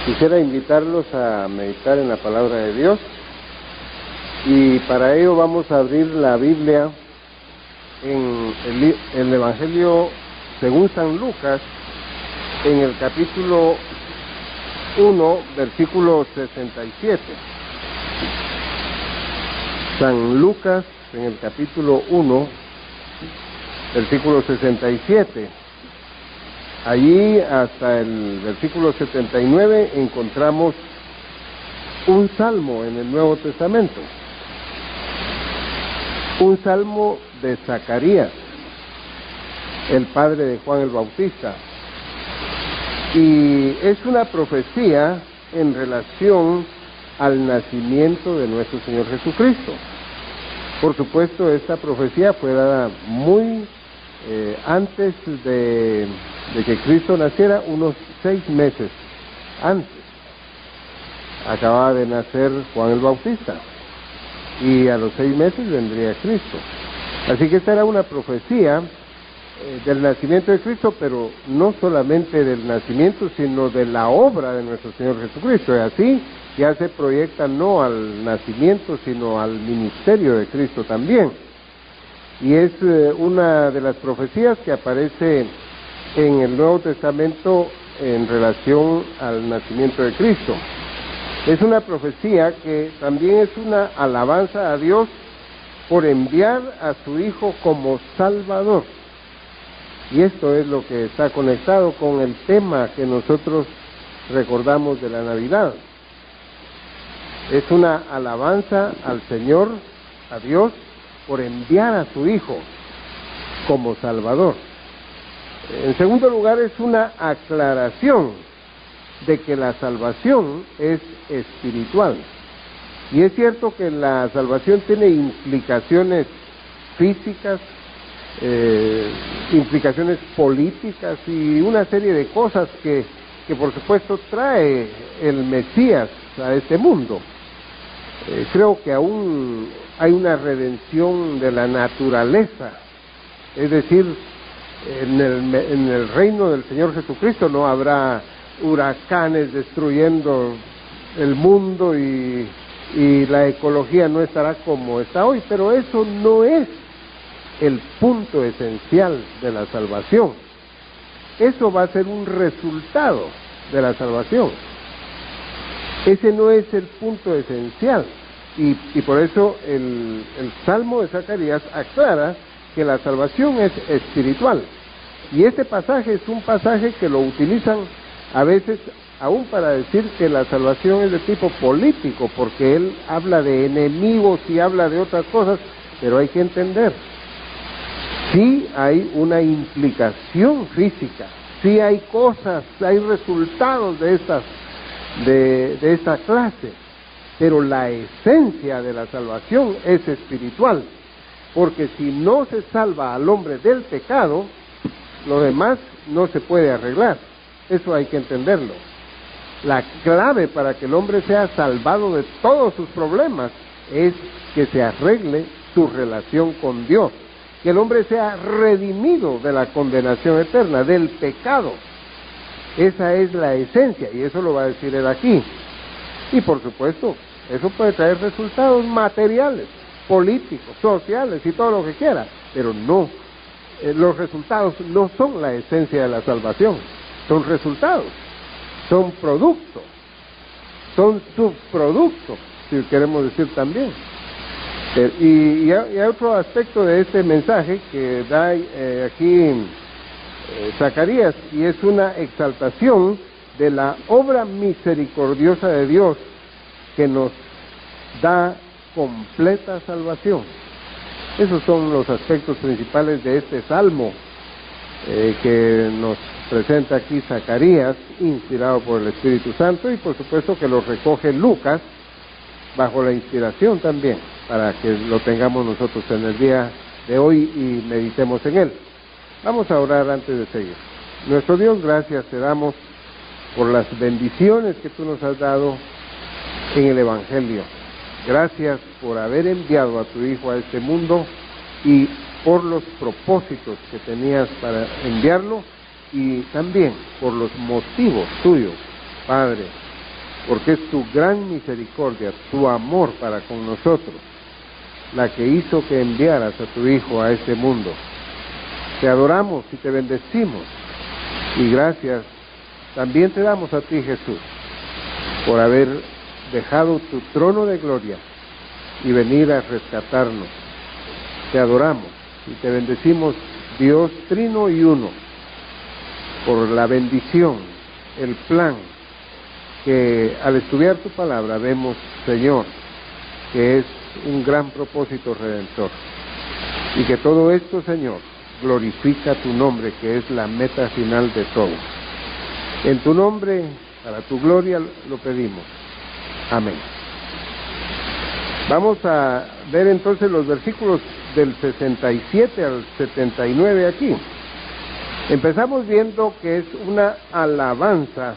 Quisiera invitarlos a meditar en la palabra de Dios y para ello vamos a abrir la Biblia en el Evangelio según San Lucas, en el capítulo 1, versículo 67. San Lucas, en el capítulo 1, versículo 67. Allí hasta el versículo 79 encontramos un salmo en el Nuevo Testamento, un salmo de Zacarías, el padre de Juan el Bautista, y es una profecía en relación al nacimiento de nuestro Señor Jesucristo. Por supuesto, esta profecía fue dada muy antes de que Cristo naciera, unos 6 meses antes. Acababa de nacer Juan el Bautista y a los 6 meses vendría Cristo. Así que esta era una profecía del nacimiento de Cristo, pero no solamente del nacimiento, sino de la obra de nuestro Señor Jesucristo. Y así ya se proyecta no al nacimiento, sino al ministerio de Cristo también. Y es una de las profecías que aparece en el Nuevo Testamento en relación al nacimiento de Cristo. Es una profecía que también es una alabanza a Dios por enviar a su Hijo como Salvador. Y esto es lo que está conectado con el tema que nosotros recordamos de la Navidad. Es una alabanza al Señor, a Dios, por enviar a su Hijo como Salvador. En segundo lugar, es una aclaración de que la salvación es espiritual. Y es cierto que la salvación tiene implicaciones físicas, implicaciones políticas y una serie de cosas que por supuesto trae el Mesías a este mundo. Creo que aún hay una redención de la naturaleza, es decir, en el reino del Señor Jesucristo no habrá huracanes destruyendo el mundo y la ecología no estará como está hoy, pero eso no es el punto esencial de la salvación. Eso va a ser un resultado de la salvación. Ese no es el punto esencial. Y por eso el Salmo de Zacarías aclara que la salvación es espiritual. Y este pasaje es un pasaje que lo utilizan a veces aún para decir que la salvación es de tipo político, porque él habla de enemigos y habla de otras cosas, pero hay que entender, sí hay una implicación física, sí hay cosas, hay resultados de esta clase, pero la esencia de la salvación es espiritual, porque si no se salva al hombre del pecado, lo demás no se puede arreglar. Eso hay que entenderlo. La clave para que el hombre sea salvado de todos sus problemas es que se arregle su relación con Dios, que el hombre sea redimido de la condenación eterna, del pecado. Esa es la esencia, y eso lo va a decir él aquí. Y por supuesto, eso puede traer resultados materiales, políticos, sociales y todo lo que quiera, pero no, los resultados no son la esencia de la salvación, son resultados, son productos, son subproductos, si queremos decir también. Y hay otro aspecto de este mensaje que da aquí Zacarías, y es una exaltación de la obra misericordiosa de Dios que nos da completa salvación. Esos son los aspectos principales de este salmo que nos presenta aquí Zacarías, inspirado por el Espíritu Santo, y por supuesto que lo recoge Lucas bajo la inspiración también, para que lo tengamos nosotros en el día de hoy y meditemos en él. Vamos a orar antes de seguir. Nuestro Dios, gracias te damos por las bendiciones que tú nos has dado en el Evangelio. Gracias por haber enviado a tu Hijo a este mundo y por los propósitos que tenías para enviarlo y también por los motivos tuyos, Padre, porque es tu gran misericordia, tu amor para con nosotros, la que hizo que enviaras a tu Hijo a este mundo. Te adoramos y te bendecimos, y gracias también te damos a ti, Jesús, por haber dejado tu trono de gloria y venir a rescatarnos. Te adoramos y te bendecimos, Dios Trino y Uno, por la bendición, el plan, que al estudiar tu palabra vemos, Señor, que es un gran propósito redentor, y que todo esto, Señor, glorifica tu nombre, que es la meta final de todo. En tu nombre, para tu gloria, lo pedimos. Amén. Vamos a ver entonces los versículos del 67 al 79 aquí. Empezamos viendo que es una alabanza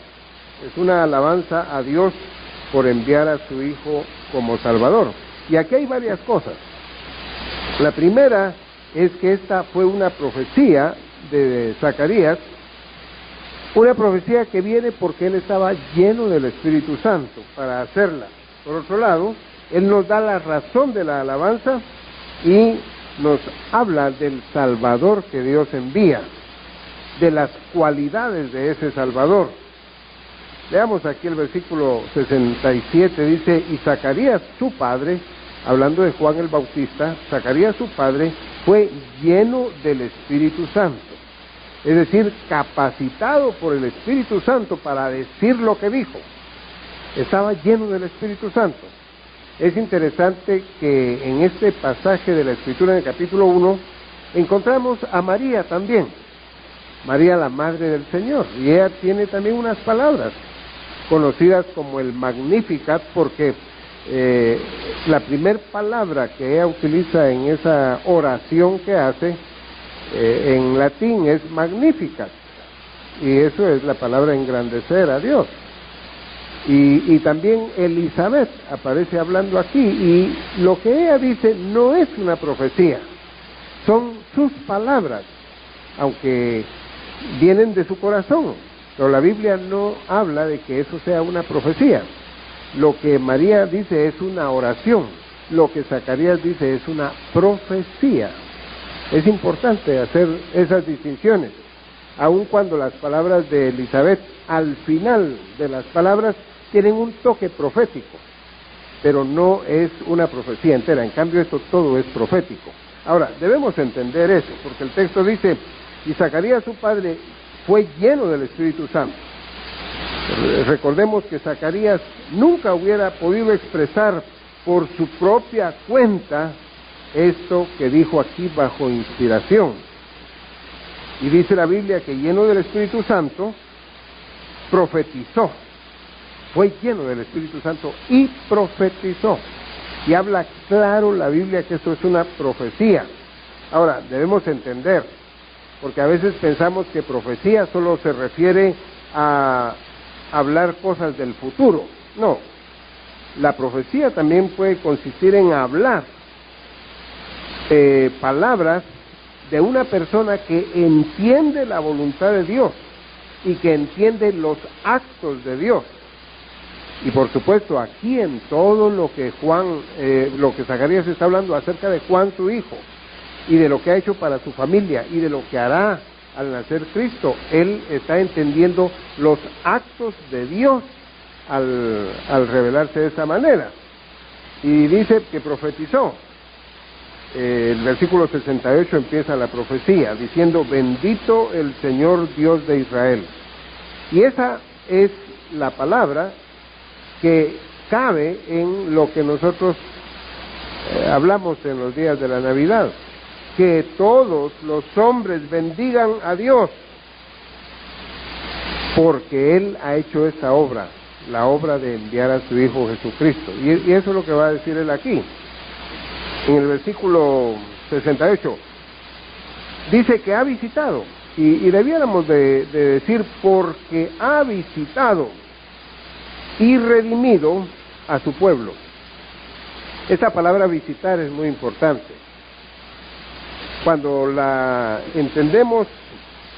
a Dios por enviar a su Hijo como Salvador. Y aquí hay varias cosas. La primera es que esta fue una profecía de Zacarías, una profecía que viene porque él estaba lleno del Espíritu Santo para hacerla. Por otro lado, él nos da la razón de la alabanza y nos habla del Salvador que Dios envía, de las cualidades de ese Salvador. Veamos aquí el versículo 67, dice, y Zacarías su padre, hablando de Juan el Bautista, Zacarías su padre fue lleno del Espíritu Santo, es decir, capacitado por el Espíritu Santo para decir lo que dijo. Estaba lleno del Espíritu Santo. Es interesante que en este pasaje de la Escritura, en el capítulo 1, encontramos a María también, María la Madre del Señor, y ella tiene también unas palabras conocidas como el Magnificat, porque la primer palabra que ella utiliza en esa oración que hace en latín es Magnificat, y eso es la palabra engrandecer a Dios. Y también Elizabeth aparece hablando aquí, y lo que ella dice no es una profecía, son sus palabras, aunque vienen de su corazón, pero la Biblia no habla de que eso sea una profecía. Lo que María dice es una oración, lo que Zacarías dice es una profecía. Es importante hacer esas distinciones, aun cuando las palabras de Elizabeth, al final de las palabras, tienen un toque profético, pero no es una profecía entera. En cambio, esto todo es profético. Ahora, debemos entender eso, porque el texto dice, y Zacarías su padre fue lleno del Espíritu Santo. Recordemos que Zacarías nunca hubiera podido expresar por su propia cuenta esto que dijo aquí bajo inspiración. Y dice la Biblia que lleno del Espíritu Santo, profetizó. Fue lleno del Espíritu Santo y profetizó. Y habla claro la Biblia que esto es una profecía. Ahora, debemos entender, porque a veces pensamos que profecía solo se refiere a hablar cosas del futuro. No, la profecía también puede consistir en hablar palabras de una persona que entiende la voluntad de Dios y que entiende los actos de Dios. Y por supuesto, aquí en todo lo que lo que Zacarías está hablando acerca de Juan su hijo, y de lo que ha hecho para su familia, y de lo que hará al nacer Cristo, él está entendiendo los actos de Dios al revelarse de esa manera. Y dice que profetizó. El versículo 68 empieza la profecía, diciendo, bendito el Señor Dios de Israel. Y esa es la palabra que cabe en lo que nosotros hablamos en los días de la Navidad, que todos los hombres bendigan a Dios, porque Él ha hecho esta obra, la obra de enviar a su Hijo Jesucristo. Y eso es lo que va a decir Él aquí. En el versículo 68, dice que ha visitado, y debiéramos de decir, porque ha visitado y redimido a su pueblo. Esta palabra visitar es muy importante. Cuando la entendemos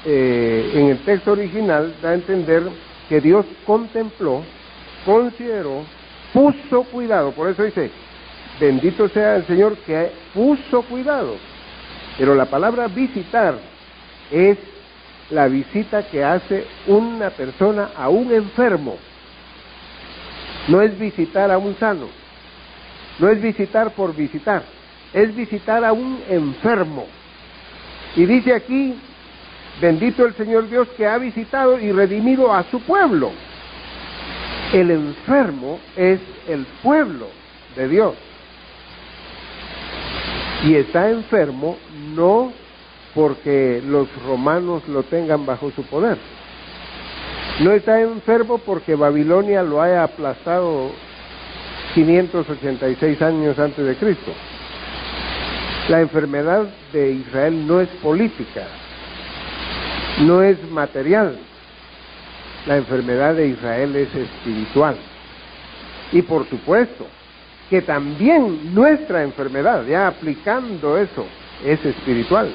en el texto original, da a entender que Dios contempló consideró, puso cuidado. Por eso dice, bendito sea el Señor que puso cuidado. Pero la palabra visitar es la visita que hace una persona a un enfermo. No es visitar a un sano, no es visitar por visitar, es visitar a un enfermo. Y dice aquí, bendito el Señor Dios que ha visitado y redimido a su pueblo. El enfermo es el pueblo de Dios. Y está enfermo no porque los romanos lo tengan bajo su poder. No está enfermo porque Babilonia lo haya aplastado 586 años antes de Cristo. La enfermedad de Israel no es política, no es material. La enfermedad de Israel es espiritual. Y por supuesto que también nuestra enfermedad, ya aplicando eso, es espiritual.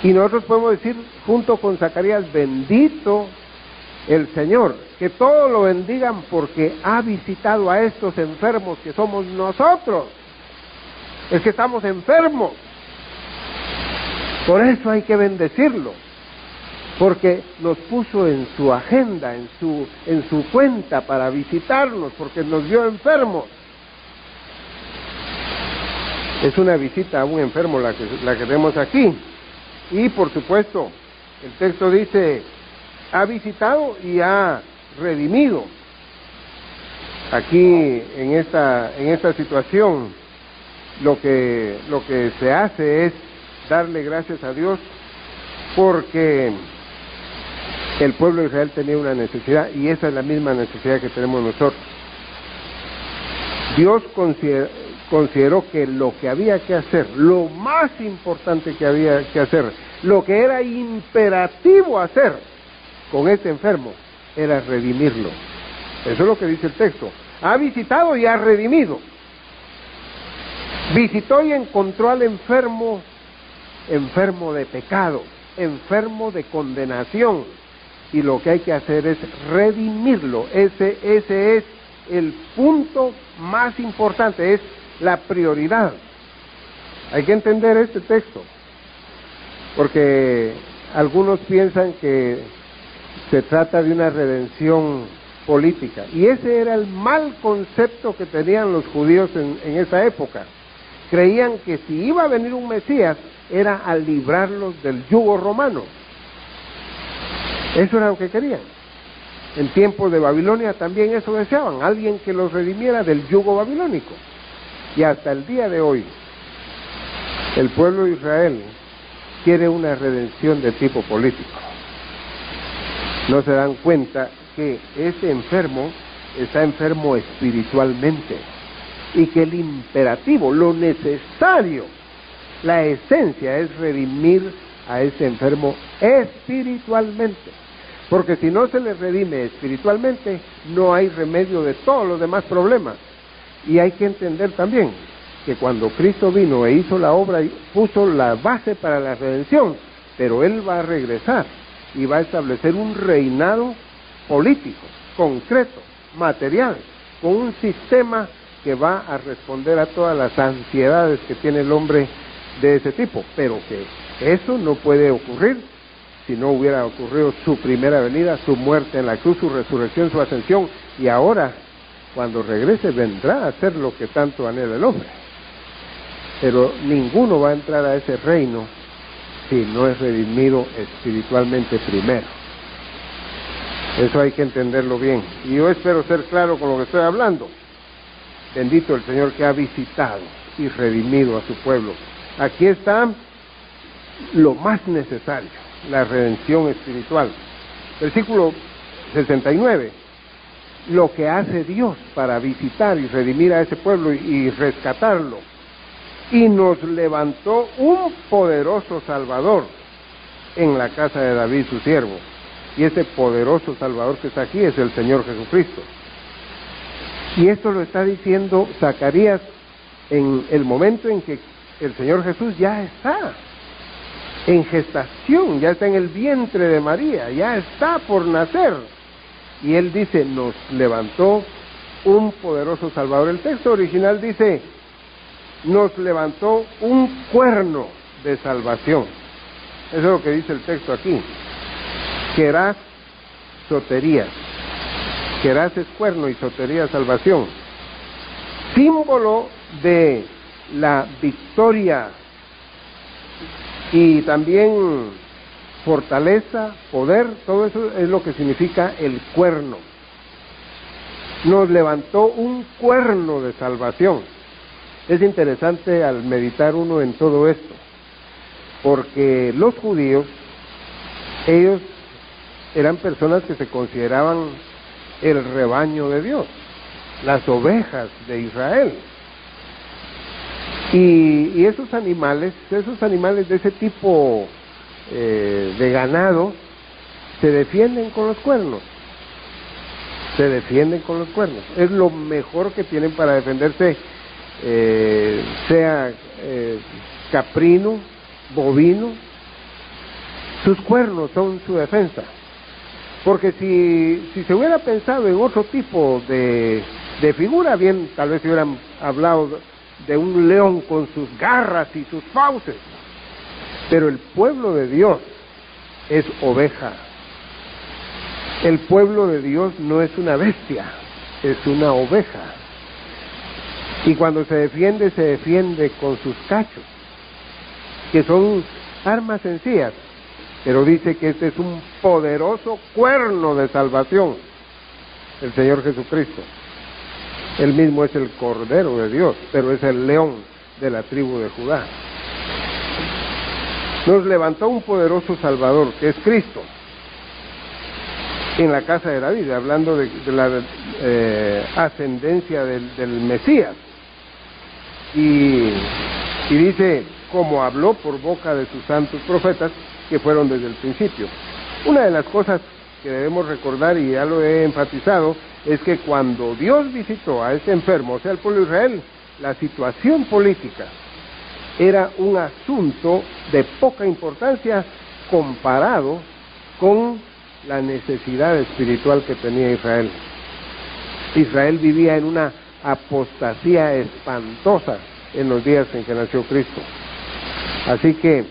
Y nosotros podemos decir junto con Zacarías, bendito el Señor, que todos lo bendigan porque ha visitado a estos enfermos que somos nosotros. Es que estamos enfermos. Por eso hay que bendecirlo, porque nos puso en su agenda, en su cuenta para visitarnos, porque nos vio enfermos. Es una visita a un enfermo la que tenemos aquí. Y por supuesto, el texto dice, ha visitado y ha redimido. Aquí en esta situación lo que se hace es darle gracias a Dios porque el pueblo de Israel tenía una necesidad y esa es la misma necesidad que tenemos nosotros. Dios consideró que lo que había que hacer, lo más importante que había que hacer, lo que era imperativo hacer con este enfermo, era redimirlo. Eso es lo que dice el texto. Ha visitado y ha redimido. Visitó y encontró al enfermo, enfermo de pecado, enfermo de condenación. Y lo que hay que hacer es redimirlo. Ese es el punto más importante, es la prioridad. Hay que entender este texto, porque algunos piensan que se trata de una redención política, y ese era el mal concepto que tenían los judíos en esa época. Creían que si iba a venir un Mesías, era a librarlos del yugo romano. Eso era lo que querían. En tiempos de Babilonia también eso deseaban, alguien que los redimiera del yugo babilónico. Y hasta el día de hoy, el pueblo de Israel quiere una redención de tipo político. No se dan cuenta que ese enfermo está enfermo espiritualmente y que el imperativo, lo necesario, la esencia es redimir a ese enfermo espiritualmente. Porque si no se le redime espiritualmente, no hay remedio de todos los demás problemas. Y hay que entender también que cuando Cristo vino e hizo la obra, puso la base para la redención, pero Él va a regresar y va a establecer un reinado político, concreto, material, con un sistema que va a responder a todas las ansiedades que tiene el hombre de ese tipo, pero que eso no puede ocurrir si no hubiera ocurrido su primera venida, su muerte en la cruz, su resurrección, su ascensión, y ahora, cuando regrese, vendrá a hacer lo que tanto anhela el hombre. Pero ninguno va a entrar a ese reino si no es redimido espiritualmente primero. Eso hay que entenderlo bien. Y yo espero ser claro con lo que estoy hablando. Bendito el Señor que ha visitado y redimido a su pueblo. Aquí está lo más necesario, la redención espiritual. Versículo 69. Lo que hace Dios para visitar y redimir a ese pueblo y rescatarlo. Y nos levantó un poderoso Salvador en la casa de David, su siervo. Y ese poderoso Salvador que está aquí es el Señor Jesucristo. Y esto lo está diciendo Zacarías en el momento en que el Señor Jesús ya está en gestación, ya está en el vientre de María, ya está por nacer. y él dice, nos levantó un poderoso Salvador. El texto original dice, nos levantó un cuerno de salvación. Eso es lo que dice el texto aquí. Querás, sotería. Querás es cuerno y sotería salvación. Símbolo de la victoria y también fortaleza, poder, todo eso es lo que significa el cuerno. Nos levantó un cuerno de salvación. Es interesante al meditar uno en todo esto, porque los judíos, ellos eran personas que se consideraban el rebaño de Dios, las ovejas de Israel. Y esos animales de ese tipo de ganado, se defienden con los cuernos. Se defienden con los cuernos. Es lo mejor que tienen para defenderse, sea caprino, bovino. Sus cuernos son su defensa. Porque si se hubiera pensado en otro tipo de figura, bien, tal vez se hubieran hablado de un león con sus garras y sus fauces. Pero el pueblo de Dios es oveja. El pueblo de Dios no es una bestia, es una oveja. Y cuando se defiende con sus cachos, que son armas sencillas, pero dice que este es un poderoso cuerno de salvación, el Señor Jesucristo. Él mismo es el Cordero de Dios, pero es el león de la tribu de Judá. Nos levantó un poderoso Salvador, que es Cristo, en la casa de David, hablando de la ascendencia del Mesías. Y dice, como habló por boca de sus santos profetas, que fueron desde el principio. Una de las cosas que debemos recordar, y ya lo he enfatizado, es que cuando Dios visitó a este enfermo, o sea, el pueblo de Israel, la situación política era un asunto de poca importancia comparado con la necesidad espiritual que tenía Israel. Israel vivía en una apostasía espantosa en los días en que nació Cristo. Así que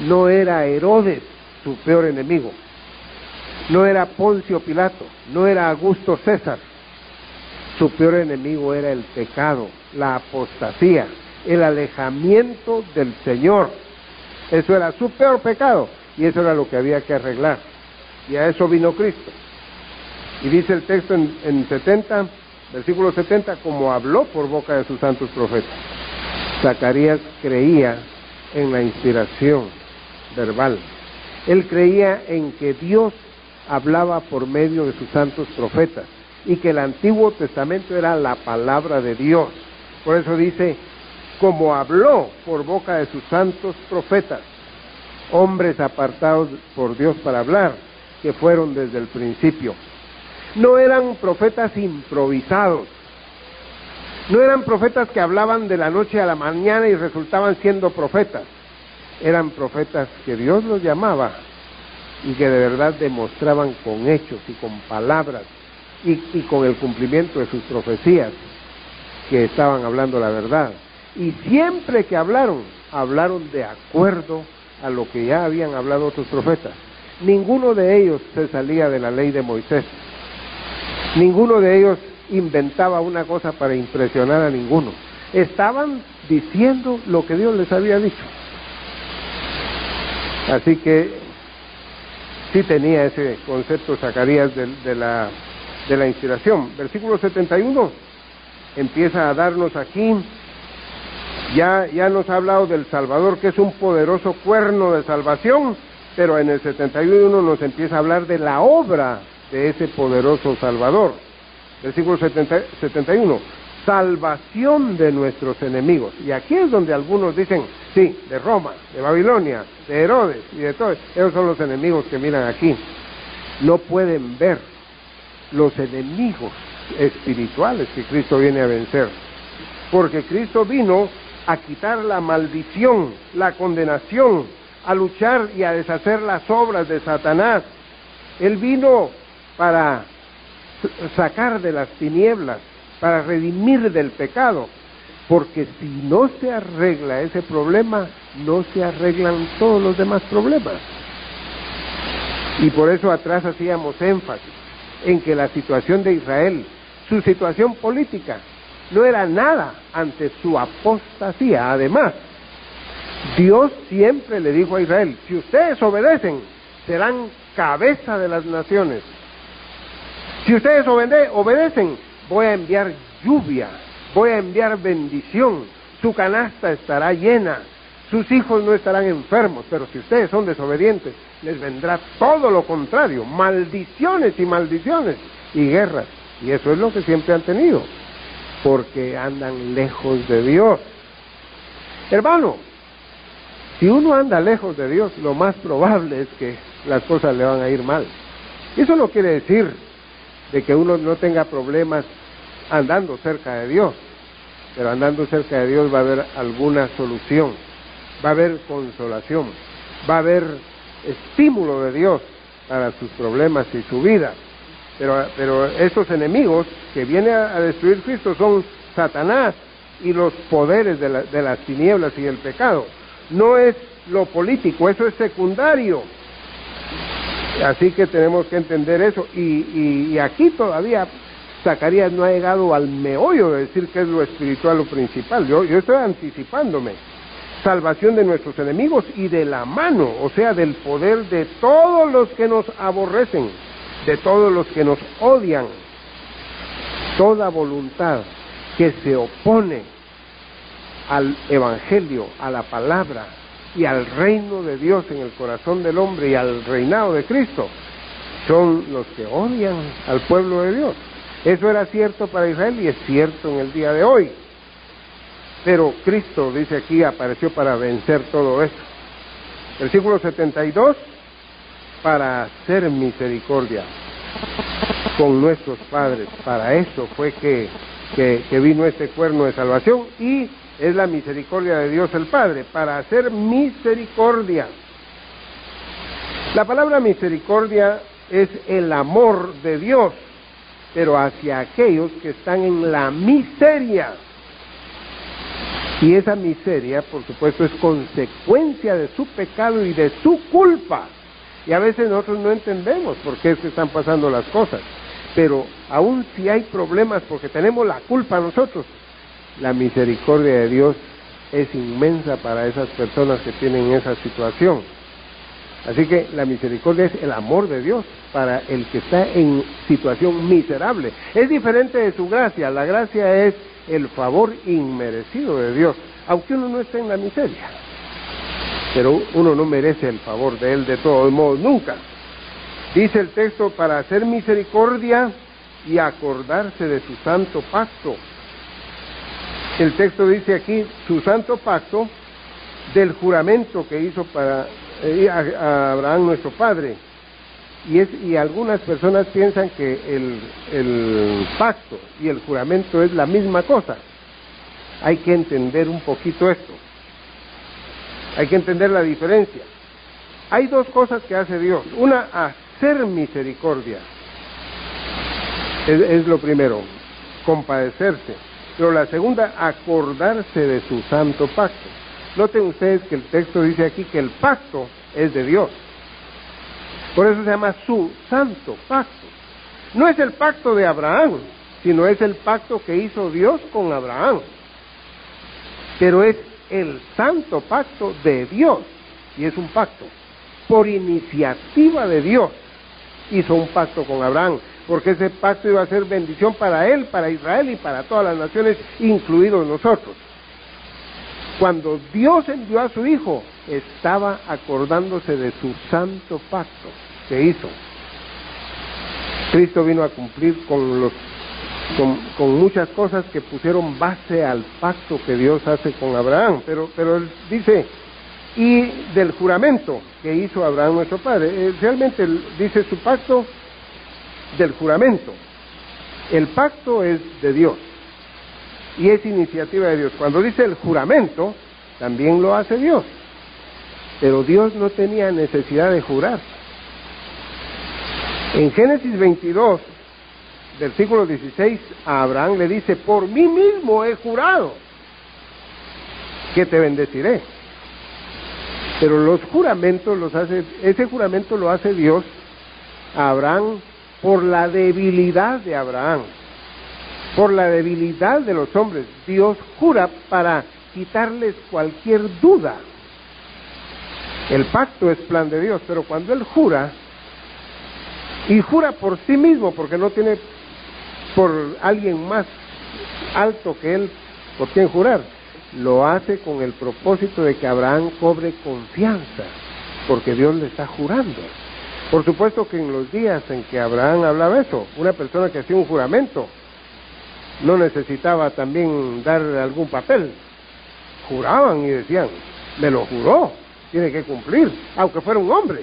no era Herodes su peor enemigo, no era Poncio Pilato, no era Augusto César. Su peor enemigo era el pecado, la apostasía, el alejamiento del Señor. Eso era su peor pecado, y eso era lo que había que arreglar. Y a eso vino Cristo. Y dice el texto en 70, versículo 70, como habló por boca de sus santos profetas. Zacarías creía en la inspiración verbal. Él creía en que Dios hablaba por medio de sus santos profetas y que el Antiguo Testamento era la palabra de Dios. Por eso dice, como habló por boca de sus santos profetas, hombres apartados por Dios para hablar, que fueron desde el principio. No eran profetas improvisados, no eran profetas que hablaban de la noche a la mañana y resultaban siendo profetas. Eran profetas que Dios los llamaba y que de verdad demostraban con hechos y con palabras y con el cumplimiento de sus profecías que estaban hablando la verdad. Y siempre que hablaron de acuerdo a lo que ya habían hablado otros profetas. Ninguno de ellos se salía de la ley de Moisés. Ninguno de ellos inventaba una cosa para impresionar a ninguno. Estaban diciendo lo que Dios les había dicho. Así que sí tenía ese concepto Zacarías de la inspiración. Versículo 71 empieza a darnos aquí, ya nos ha hablado del Salvador, que es un poderoso cuerno de salvación, pero en el 71 nos empieza a hablar de la obra de ese poderoso Salvador. Versículo 71, salvación de nuestros enemigos. Y aquí es donde algunos dicen, sí, de Roma, de Babilonia, de Herodes y de todo. Esos son los enemigos que miran aquí. No pueden ver los enemigos espirituales que Cristo viene a vencer. Porque Cristo vino a quitar la maldición, la condenación, a luchar y a deshacer las obras de Satanás. Él vino para sacar de las tinieblas, para redimir del pecado, porque si no se arregla ese problema, no se arreglan todos los demás problemas. Y por eso atrás hacíamos énfasis en que la situación de Israel, su situación política, no era nada ante su apostasía. Además, Dios siempre le dijo a Israel: si ustedes obedecen, serán cabeza de las naciones. Si ustedes obedecen, voy a enviar lluvia, voy a enviar bendición, su canasta estará llena, sus hijos no estarán enfermos. Pero si ustedes son desobedientes, les vendrá todo lo contrario, maldiciones y maldiciones y guerras. Y eso es lo que siempre han tenido, porque andan lejos de Dios. Hermano, si uno anda lejos de Dios, lo más probable es que las cosas le van a ir mal. Eso no quiere decir de que uno no tenga problemas andando cerca de Dios, pero andando cerca de Dios va a haber alguna solución, va a haber consolación, va a haber estímulo de Dios para sus problemas y su vida. Pero esos enemigos que vienen a destruir Cristo son Satanás y los poderes de las tinieblas y el pecado. No es lo político, eso es secundario. Así que tenemos que entender eso. Y aquí todavía Zacarías no ha llegado al meollo de decir que es lo espiritual, lo principal. Yo estoy anticipándome. Salvación de nuestros enemigos y de la mano, o sea, del poder de todos los que nos aborrecen, de todos los que nos odian. Toda voluntad que se opone al evangelio, a la palabra y al reino de Dios en el corazón del hombre y al reinado de Cristo, son los que odian al pueblo de Dios. Eso era cierto para Israel y es cierto en el día de hoy. Pero Cristo, dice aquí, apareció para vencer todo esto. Versículo 72, para hacer misericordia con nuestros padres. Para eso fue que vino este cuerno de salvación, y es la misericordia de Dios el Padre, para hacer misericordia. La palabra misericordia es el amor de Dios, pero hacia aquellos que están en la miseria. Y esa miseria, por supuesto, es consecuencia de su pecado y de su culpa. Y a veces nosotros no entendemos por qué se están pasando las cosas. Pero aun si hay problemas porque tenemos la culpa nosotros, la misericordia de Dios es inmensa para esas personas que tienen esa situación. Así que la misericordia es el amor de Dios para el que está en situación miserable. Es diferente de su gracia. La gracia es el favor inmerecido de Dios, aunque uno no esté en la miseria. Pero uno no merece el favor de Él de todos modos, nunca. Dice el texto, para hacer misericordia y acordarse de su santo pacto. El texto dice aquí, su santo pacto, del juramento que hizo para a Abraham nuestro padre. Y algunas personas piensan que el pacto y el juramento es la misma cosa. Hay que entender un poquito esto. Hay que entender la diferencia. Hay dos cosas que hace Dios. Una, hacer misericordia. Es lo primero, compadecerse. Pero la segunda, acordarse de su santo pacto. Noten ustedes que el texto dice aquí que el pacto es de Dios. Por eso se llama su santo pacto. No es el pacto de Abraham, sino es el pacto que hizo Dios con Abraham. Pero es el santo pacto de Dios, y es un pacto. Por iniciativa de Dios hizo un pacto con Abraham, porque ese pacto iba a ser bendición para él, para Israel y para todas las naciones, incluidos nosotros. Cuando Dios envió a su Hijo, estaba acordándose de su santo pacto que hizo. Cristo vino a cumplir con muchas cosas que pusieron base al pacto que Dios hace con Abraham, pero él dice, y del juramento que hizo Abraham nuestro padre. Realmente dice su pacto del juramento. El pacto es de Dios y es iniciativa de Dios. Cuando dice el juramento, también lo hace Dios, pero Dios no tenía necesidad de jurar. En Génesis 22, versículo 16, a Abraham le dice: por mí mismo he jurado que te bendeciré. Pero los juramentos ese juramento lo hace Dios a Abraham por la debilidad de Abraham, por la debilidad de los hombres. Dios jura para quitarles cualquier duda. El pacto es plan de Dios, pero cuando Él jura, y jura por sí mismo, porque no tiene por alguien más alto que Él por quien jurar, lo hace con el propósito de que Abraham cobre confianza, porque Dios le está jurando. Por supuesto que en los días en que Abraham hablaba eso, una persona que hacía un juramento no necesitaba también dar algún papel. Juraban y decían: me lo juró, tiene que cumplir, aunque fuera un hombre.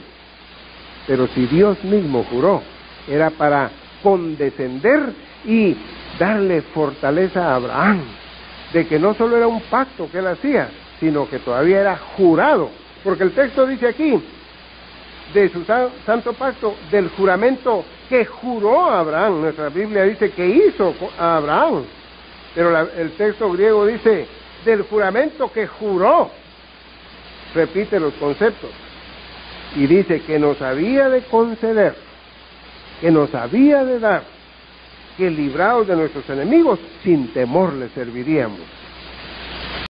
Pero si Dios mismo juró, era para condescender y darle fortaleza a Abraham, de que no solo era un pacto que él hacía, sino que todavía era jurado, porque el texto dice aquí, de su santo pacto, del juramento que juró a Abraham. Nuestra Biblia dice que hizo a Abraham, pero el texto griego dice del juramento que juró. Repite los conceptos y dice que nos había de conceder, que nos había de dar, que librados de nuestros enemigos sin temor le serviríamos.